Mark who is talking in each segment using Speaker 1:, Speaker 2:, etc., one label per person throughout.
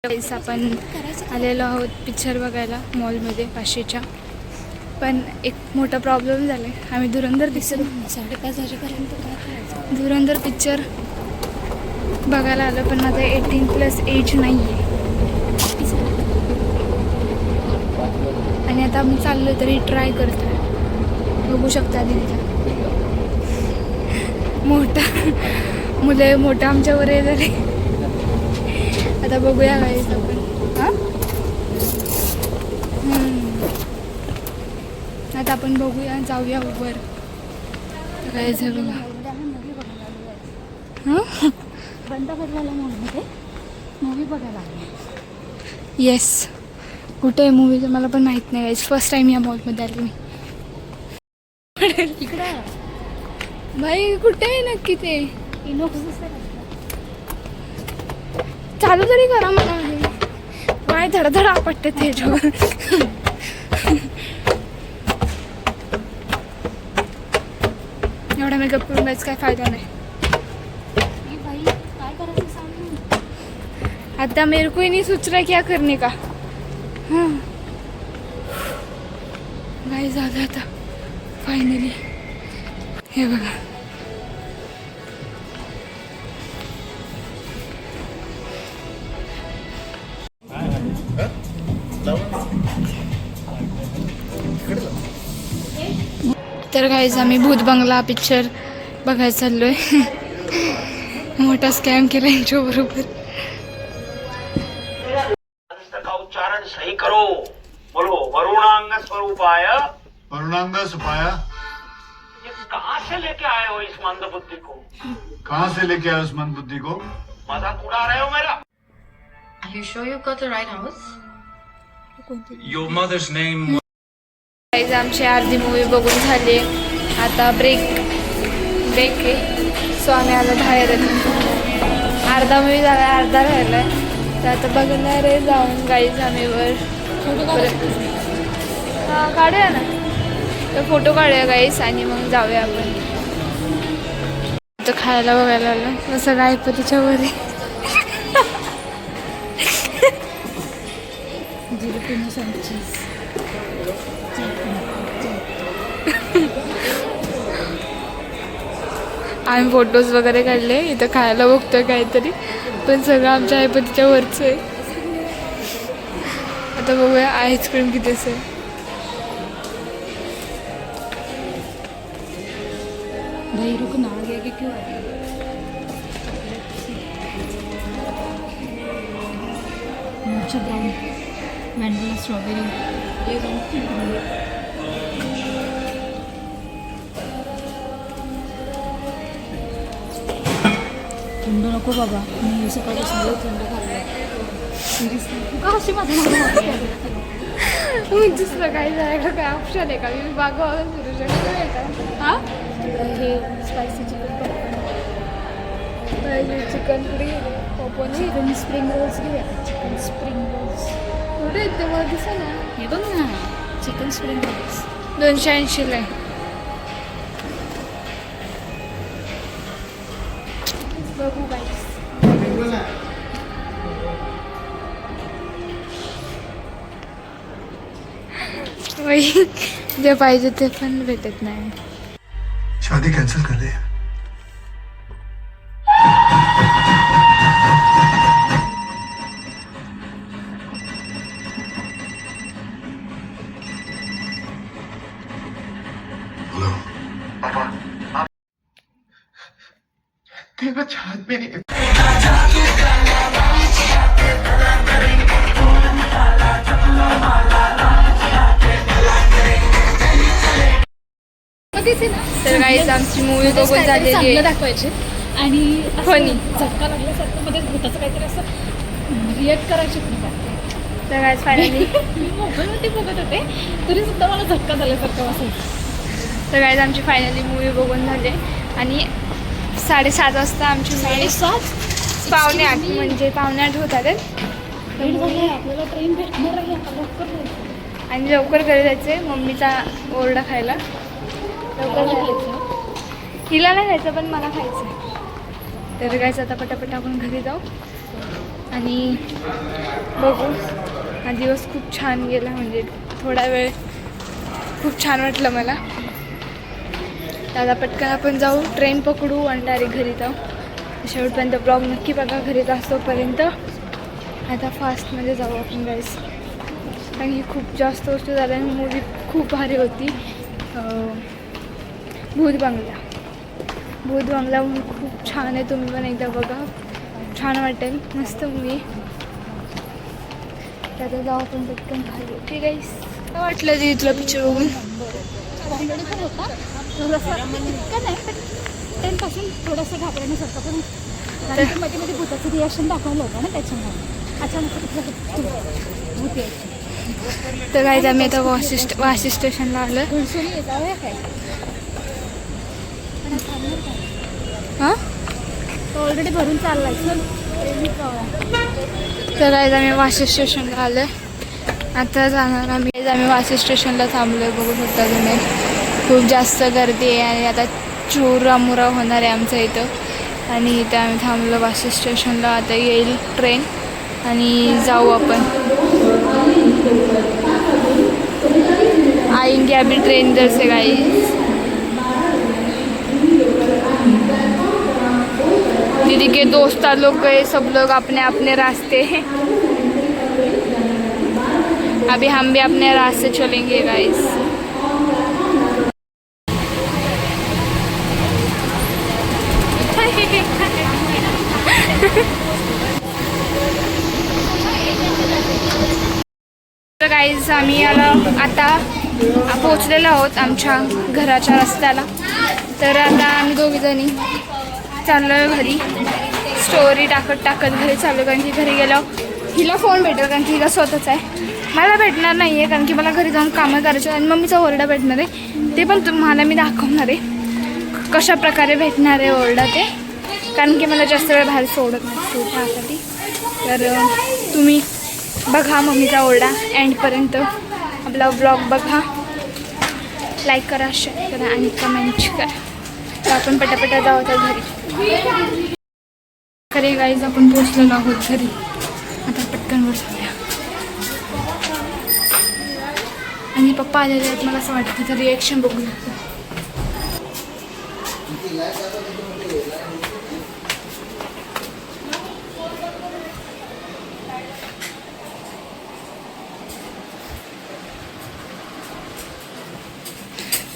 Speaker 1: वेळेस आपण आलेलो आहोत पिक्चर बघायला मॉलमध्ये 500च्या. पण एक मोठा प्रॉब्लेम झाला आहे. आम्ही धुरंधर पिक्चर 5:30 वाजेपर्यंत काय करायचं. धुरंधर पिक्चर बघायला आलं पण आता 18+ एज नाही आहे. आणि आता आम्ही चाललो तरी ट्राय करतो. बघू शकता दिदीला मोठं आमच्यावर हे झाले. आता बघूया गाईस आपण. आता आपण बघूया जाऊया वर. काय झालं
Speaker 2: मूवी बघायला
Speaker 1: येस. कुठे आहे मूवीचं मला पण माहीत नाही गाईस. फर्स्ट टाइम या मॉलमध्ये आली मी.
Speaker 2: इकडं
Speaker 1: भाई कुठे आहे नक्की ते. चालू तरी करा मला. काय धडधड आपटते त्याच्यावर. एवढा मेकअप करून जायचं काय फायदा नाही.
Speaker 2: भाई काय करायचं सांग.
Speaker 1: आता मेरे को ही नहीं सोच रहा क्या करने का. हाँ गाइस झालं आता फायनली. हे बघा तर गाईज आम्ही भूत बंगला पिक्चर बघायला चाललोय. मोठा स्कॅम केला यांच्याबरोबर.
Speaker 3: का उच्चारण सही करो. बोलो वरुणांग स्वरूपाय.
Speaker 4: वरुणांग सुपाया.
Speaker 3: ये कहाँ से लेके आए हो इस मंद बुद्धि को.
Speaker 4: कहाँ से लेके आए उस मंद बुद्धि को.
Speaker 3: मजाक उड़ा रहे हो मेरा.
Speaker 5: Are you sure you got the right house?
Speaker 6: Your mother's name was...
Speaker 1: guys आमची अर्धी मूवी बघून झाली. आता ब्रेक आहे. सो आम्ही आलो बाहेर. अर्धा मूवी झाला, अर्धा राहिला आहे. तर आता बघणार आहे जाऊन गाईज आम्ही वर. हां काढूया ना. तर फोटो काढूया गाईज आणि मग जाऊया आपण. तर खायला बघायला आलं असं गायपतीच्या वर. आम्ही फोटोज वगैरे काढले. इथं खायला बघतोय काहीतरी पण सगळं आमच्या आईपतीच्या वरचं आहे. आता बघूया आईस्क्रीम किती असेल.
Speaker 2: भाई रुक ना आगे की क्यों मोचा ब्राउन वैनिला स्ट्रॉबेरी. थंड नको बाबा. मी सकाळपासून लई थंड खाल्लं. सिरियसली तू का अशी माझं
Speaker 1: दुसरं काही जायला काय ऑप्शन आहे का. मी बागावर फिरू शकतो का. हां
Speaker 2: हे स्पायसी चिकन
Speaker 1: चिकन पुरी पॉपकॉर्न.
Speaker 2: चिकन स्प्रिंग रोल्स घेऊया. चिकन स्प्रिंग रोल्स
Speaker 1: कुठे येते मला दिसा ना.
Speaker 2: हे बघ ना चिकन स्प्रिंग रोल्स
Speaker 1: 280ला आहे. बघू गाईस. जे पाहिजे ते पण भेटत नाही.
Speaker 4: शादी कैंसिल कर दे. हेलो पापा. तेरा छात में नहीं. तर गाईज आमची मूवी बघून झालेली आहे.
Speaker 2: दाखवायचे आणि
Speaker 1: फनी
Speaker 2: झटका लागल्यासारखं मध्ये भूताचं काहीतरी असं रिॲक्ट करायचे.
Speaker 1: तर गाईज फायनली
Speaker 2: मी मोबाईलवरती बघत होते तरी सुद्धा मला झटका झाल्यासारखं असायचं.
Speaker 1: तर गाईज आमची फायनली मूवी बघून झाली आणि 7:30 वाजता आमची मूवी
Speaker 2: 7:30
Speaker 1: पावणे 8 म्हणजे पावणे 8 होत आले.
Speaker 2: आपल्याला ट्रेन भेटणार आहे. आता लवकर जायचं
Speaker 1: आणि लवकर घरी जायचे. मम्मीचा ओरडा खायला लवकर जायचं. हिला नाही खायचं पण मला खायचं. तर गाईज आता पटापट आपण घरी जाऊ आणि बघू, हा दिवस खूप छान गेला, म्हणजे थोडा वेळ खूप छान वाटलं मला. दादा पटकन आपण जाऊ, ट्रेन पकडू आणि डायरेक्ट घरी जाऊ. शेवटपर्यंत ब्लॉग नक्की बघा घरी जास्तोपर्यंत. आता फास्टमध्ये जाऊ आपण गाईस, कारण की खूप जास्त वस्तू झाल्या. मूवी खूप भारी होती, भूत बंगला म्हणून खूप छान आहे. तुम्ही पण एकदा बघा, छान वाटेल, मस्त मूवी. त्याचा जाऊ आपण पटकन खाली. ओके गाईस, काय वाटलं ते तुला पिक्चर बघून?
Speaker 2: कॉमेडी पण होता थोडंसं, इतकं नाही पण टेनपासून थोडंसं घाबरण्यासारखं पण, कारण मध्ये मध्ये भूताचं रिॲक्शन दाखवलं होतं ना, त्याच्यामुळे अचानक भूत यायची.
Speaker 1: तर गाईज आम्ही आता वाशी स्टेशनला आलो.
Speaker 2: घुसून येतावं काय
Speaker 1: हां,
Speaker 2: तो ऑलरेडी भरून चाललाय. चल
Speaker 1: तर गाईज आम्ही वाशी स्टेशनला आलो आहे. आता जाणार आम्ही वाशी स्टेशनला थांबलो आहे. बघू शकता तुम्ही, खूप जास्त गर्दी आहे आणि आता चुरामुरा होणार आहे आमचं इथं. आणि इथं आम्ही थांबलो वाशी स्टेशनला. आता येईल ट्रेन आणि जाऊ आपण. आएंगे अभी ट्रेन इधर से गाइस. दीदी के दोस्त लोग गए, सब लोग अपने अपने रास्ते हैं. अभी हम भी अपने रास्ते चलेंगे गाइस. तर गाईज आम्ही आता पोचलेलो आहोत आमच्या घराच्या रस्त्याला. तर आता आम्ही दोघीजणी चाललो आहे घरी. स्टोरी टाकत घरी चाललो, कारण की घरी गेल्यावर हिला फोन भेटेल, कारण की हिला स्वतःच आहे. मला भेटणार नाही आहे, कारण की मला घरी जाऊन कामं करायची आणि मम्मीचा ओरडा भेटणार आहे. ते पण तुम्हाला मी दाखवणार आहे कशा प्रकारे भेटणार आहे ओरडा ते, कारण की मला जास्त वेळ बाहेर सोडत नाही त्यासाठी. तर तुम्ही बघा मम्मीचा ओरडा एंडपर्यंत. आपला ब्लॉग बघा, लाईक करा, शेअर करा आणि कमेंट करा. तर आपण पटापटा जाऊ आता घरी. खरे गाईज आपण पोचलेलो आहोत घरी. आता पटकन वर जाऊया. आणि पप्पा आलेले आहेत, मला असं वाटतं त्याचं रिॲक्शन बघू शकतो.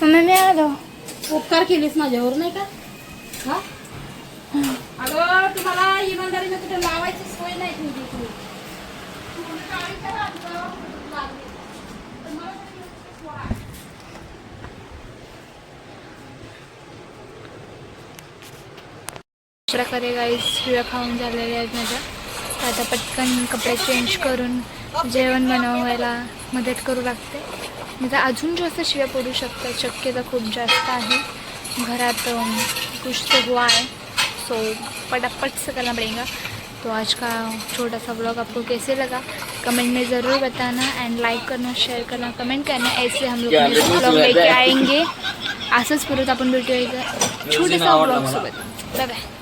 Speaker 1: मम्मी मी आलो.
Speaker 2: उपकार केलेस माझ्यावर नाही का? हा अगं तुम्हाला इमानदारीने कुठे लावायची सोय नाही तुमची.
Speaker 1: प्रकारे गाईस शिव्या खाऊन झालेल्या आहेत माझ्या. आता पटकन कपडे चेंज करून जेवण बनवायला मदत करू लागते. म्हणजे अजून जास्त शिव्या पडू शकतात, शक्यता खूप जास्त आहे. घरात कुछ तो हुआ है, सो फटाफट से करना पड़ेगा. तो आज का छोटा सा ब्लॉग आपको कैसे लगा कमेंट में ज़रूर बताना. एंड लाइक करना, शेअर करना, कमेंट करना. ऐसे हम लोग ब्लॉग लेके आएंगे. असंच परत आपण भेटूया छोटासा ब्लॉग सोबत. Bye bye.